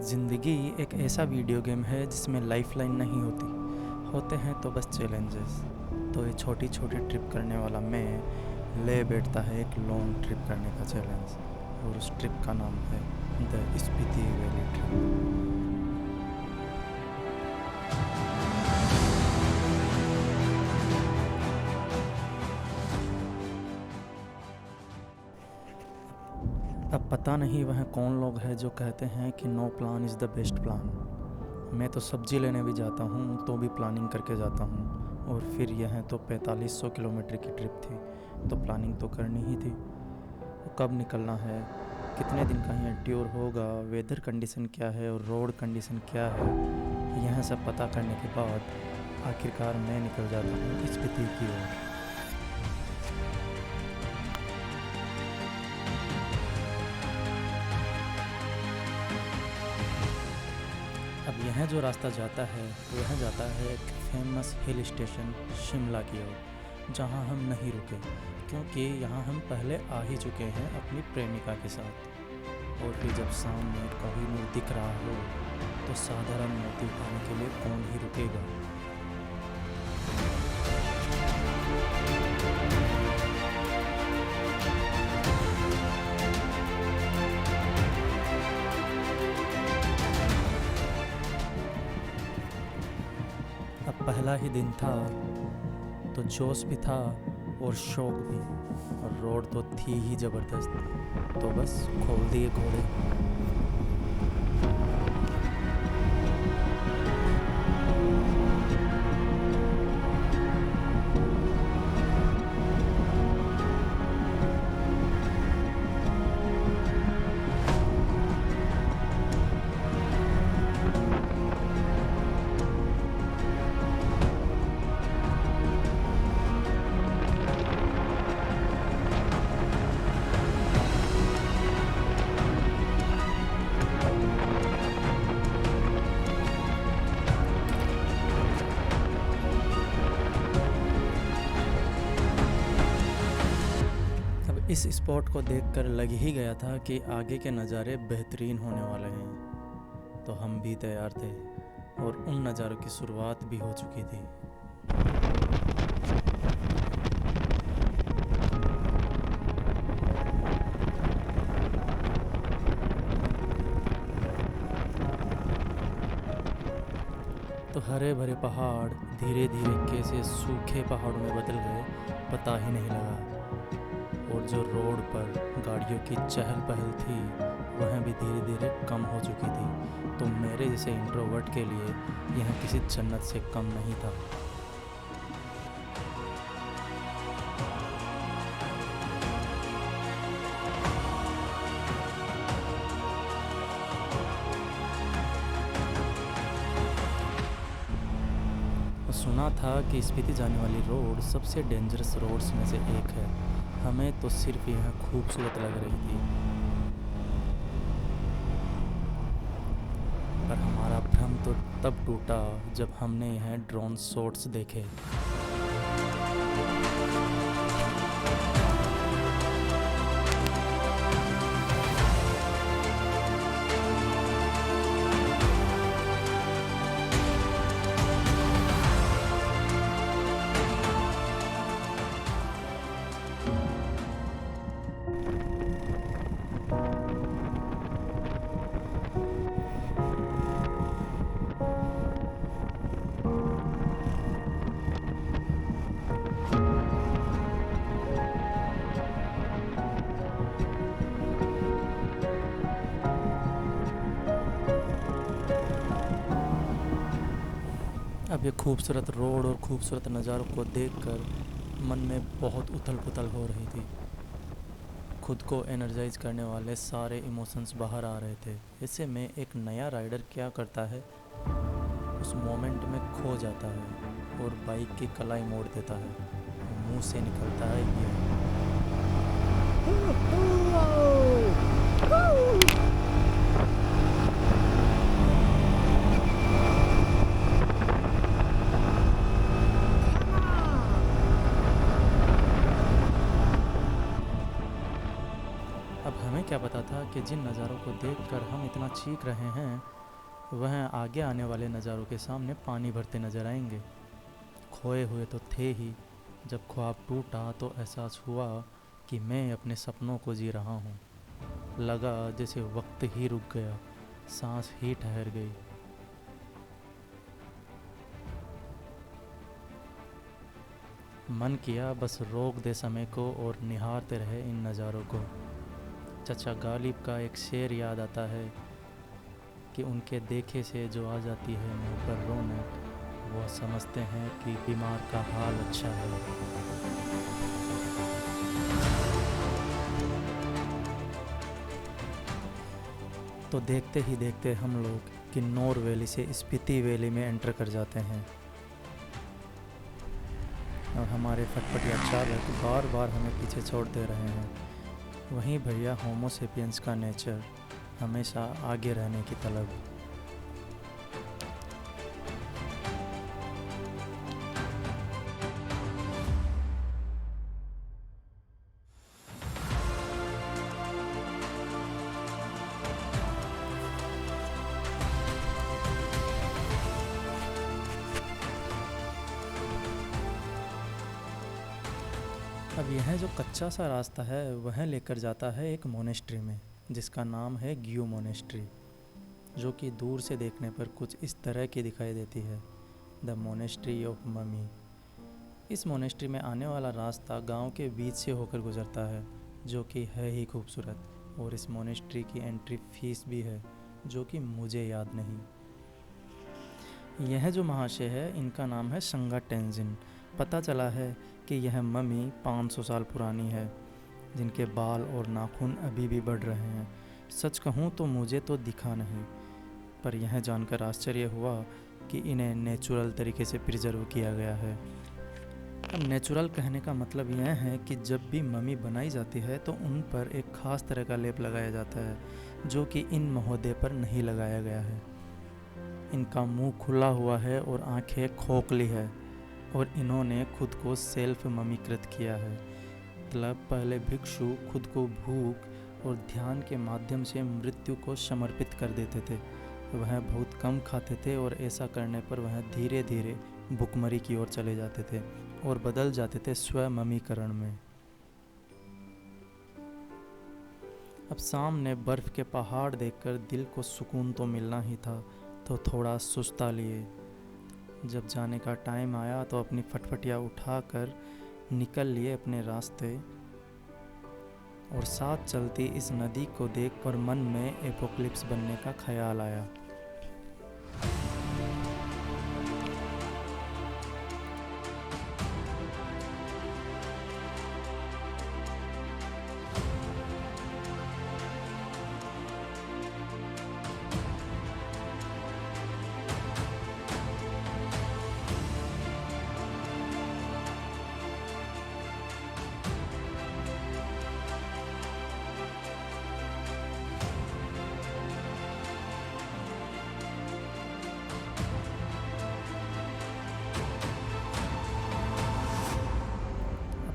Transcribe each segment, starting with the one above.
ज़िंदगी एक ऐसा वीडियो गेम है जिसमें लाइफलाइन नहीं होती, होते हैं तो बस चैलेंजेस। तो ये छोटी छोटी ट्रिप करने वाला मैं ले बैठता है एक लॉन्ग ट्रिप करने का चैलेंज, और उस ट्रिप का नाम है द स्पीति वैली ट्रिप। अब पता नहीं वह कौन लोग हैं जो कहते हैं कि no plan is the best plan. मैं तो सब्जी लेने भी जाता हूँ तो भी प्लानिंग करके जाता हूँ, और फिर यह तो 4500 किलोमीटर की ट्रिप थी, तो प्लानिंग तो करनी ही थी। तो कब निकलना है, कितने दिन का यह टूर होगा, वेदर कंडीशन क्या है और रोड कंडीशन क्या है, यह सब पता करने के बाद आखिरकार मैं निकल जाता हूँ स्पीति की ओर। अब यह जो रास्ता जाता है वह जाता है एक फेमस हिल स्टेशन शिमला की ओर, जहाँ हम नहीं रुके क्योंकि यहाँ हम पहले आ ही चुके हैं अपनी प्रेमिका के साथ। और फिर जब सामने कोहिनूर दिख रहा हो तो साधारण मोती उठाने के लिए कौन ही रुकेगा। अब पहला ही दिन था तो जोश भी था और शौक भी, और रोड तो थी ही ज़बरदस्त, तो बस खोल दिए घोड़े। इस स्पॉट को देखकर लग ही गया था कि आगे के नज़ारे बेहतरीन होने वाले हैं, तो हम भी तैयार थे और उन नज़ारों की शुरुआत भी हो चुकी थी। तो हरे भरे पहाड़ धीरे धीरे कैसे सूखे पहाड़ों में बदल गए पता ही नहीं लगा, और जो रोड पर गाड़ियों की चहल पहल थी वह भी धीरे धीरे कम हो चुकी थी। तो मेरे जैसे इंट्रोवर्ट के लिए यह किसी जन्नत से कम नहीं था। सुना था कि स्पीति जाने वाली रोड सबसे डेंजरस रोड्स में से एक है। हमें तो सिर्फ यह खूबसूरत लग रही थी, पर हमारा भ्रम तो तब टूटा जब हमने यह ड्रोन शॉट्स देखे। अब ये खूबसूरत रोड और खूबसूरत नज़ारों को देखकर मन में बहुत उथल पुथल हो रही थी। खुद को एनर्जाइज करने वाले सारे इमोशंस बाहर आ रहे थे। ऐसे में एक नया राइडर क्या करता है, उस मोमेंट में खो जाता है और बाइक की कलाई मोड़ देता है। मुंह से निकलता है ये। अब हमें क्या पता था कि जिन नज़ारों को देखकर हम इतना चीख रहे हैं वह आगे आने वाले नज़ारों के सामने पानी भरते नज़र आएंगे। खोए हुए तो थे ही, जब ख्वाब टूटा तो एहसास हुआ कि मैं अपने सपनों को जी रहा हूँ। लगा जैसे वक्त ही रुक गया, सांस ही ठहर गई। मन किया बस रोक दे समय को और निहारते रहे इन नज़ारों को। चचा गालिब का एक शेर याद आता है कि उनके देखे से जो आ जाती है मुंह पर रौनक, वो समझते हैं कि बीमार का हाल अच्छा है। तो देखते ही देखते हम लोग किन्नौर वैली से स्पीति वैली में एंटर कर जाते हैं और हमारे फटफटिया चालक बार बार हमें पीछे छोड़ दे रहे हैं। वहीं भैया होमो सेपियंस का नेचर, हमेशा आगे रहने की तलब। अब यह जो कच्चा सा रास्ता है वह लेकर जाता है एक मोनेस्ट्री में, जिसका नाम है ग्यू मोनेस्ट्री, जो कि दूर से देखने पर कुछ इस तरह की दिखाई देती है, द मोनेस्ट्री ऑफ ममी। इस मोनेस्ट्री में आने वाला रास्ता गांव के बीच से होकर गुजरता है, जो कि है ही खूबसूरत। और इस मोनेस्ट्री की एंट्री फीस भी है, जो कि मुझे याद नहीं। यह जो महाशय है इनका नाम है संगा टेंजिन। पता चला है कि यह ममी 500 साल पुरानी है, जिनके बाल और नाखून अभी भी बढ़ रहे हैं। सच कहूँ तो मुझे तो दिखा नहीं, पर यह जानकर आश्चर्य हुआ कि इन्हें नेचुरल तरीके से प्रिजर्व किया गया है। अब नेचुरल कहने का मतलब यह है कि जब भी ममी बनाई जाती है तो उन पर एक ख़ास तरह का लेप लगाया जाता है, जो कि इन महोदय पर नहीं लगाया गया है। इनका मुंह खुला हुआ है और आंखें खोखली है, और इन्होंने खुद को सेल्फ ममीकृत किया है। मतलब पहले भिक्षु खुद को भूख और ध्यान के माध्यम से मृत्यु को समर्पित कर देते थे। वह बहुत कम खाते थे और ऐसा करने पर वह धीरे धीरे भुखमरी की ओर चले जाते थे और बदल जाते थे स्वममीकरण में। अब सामने बर्फ़ के पहाड़ देखकर दिल को सुकून तो मिलना ही था, तो थोड़ा सुस्ता लिए। जब जाने का टाइम आया तो अपनी फटफटिया उठाकर निकल लिए अपने रास्ते, और साथ चलती इस नदी को देखकर मन में एपोक्लिप्स बनने का ख्याल आया।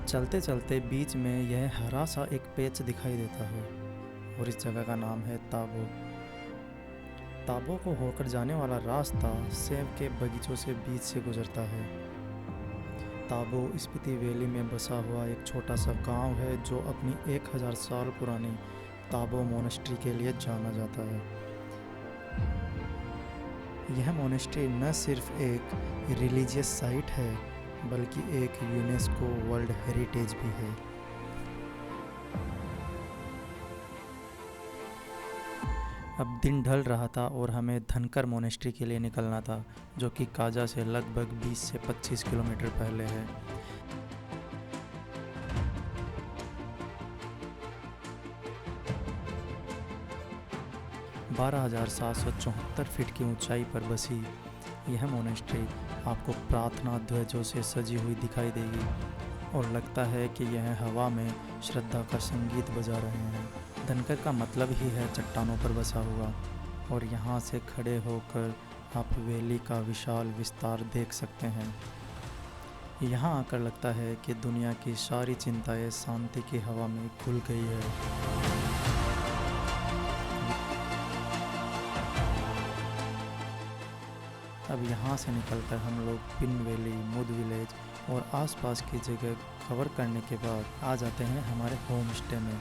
चलते चलते बीच में यह हरा सा एक पेच दिखाई देता है, और इस जगह का नाम है ताबो। ताबो को होकर जाने वाला रास्ता सेब के बगीचों से बीच से गुजरता है। ताबो स्पीति वैली में बसा हुआ एक छोटा सा गांव है, जो अपनी 1000 साल पुरानी ताबो मोनेस्ट्री के लिए जाना जाता है। यह मोनेस्ट्री न सिर्फ एक रिलीजियस साइट है, बल्कि एक यूनेस्को वर्ल्ड हेरिटेज भी है। अब दिन ढल रहा था और हमें धनकर मोनेस्ट्री के लिए निकलना था, जो कि काजा से लगभग 20 से 25 किलोमीटर पहले है। बारह 774 फीट की ऊंचाई पर बसी यह मोनेस्ट्री आपको प्रार्थना ध्वजों से सजी हुई दिखाई देगी, और लगता है कि यह हवा में श्रद्धा का संगीत बजा रहे हैं। धनकर का मतलब ही है चट्टानों पर बसा हुआ, और यहाँ से खड़े होकर आप वैली का विशाल विस्तार देख सकते हैं। यहाँ आकर लगता है कि दुनिया की सारी चिंताएं शांति की हवा में घुल गई है। अब यहाँ से निकलकर हम लोग पिन वैली, मुद विलेज और आसपास की जगह कवर करने के बाद आ जाते हैं हमारे होम स्टे में।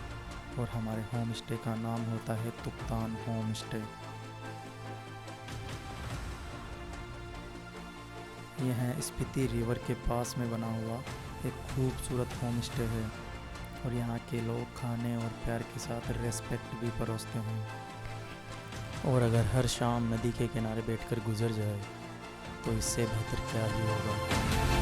और हमारे होम स्टे का नाम होता है तुक्तान होम स्टे। यह स्पीति रिवर के पास में बना हुआ एक खूबसूरत होम स्टे है और यहाँ के लोग खाने और प्यार के साथ रेस्पेक्ट भी परोसते हैं। और अगर हर शाम नदी के किनारे बैठकर गुजर जाए तो इससे बेहतर क्या ही होगा।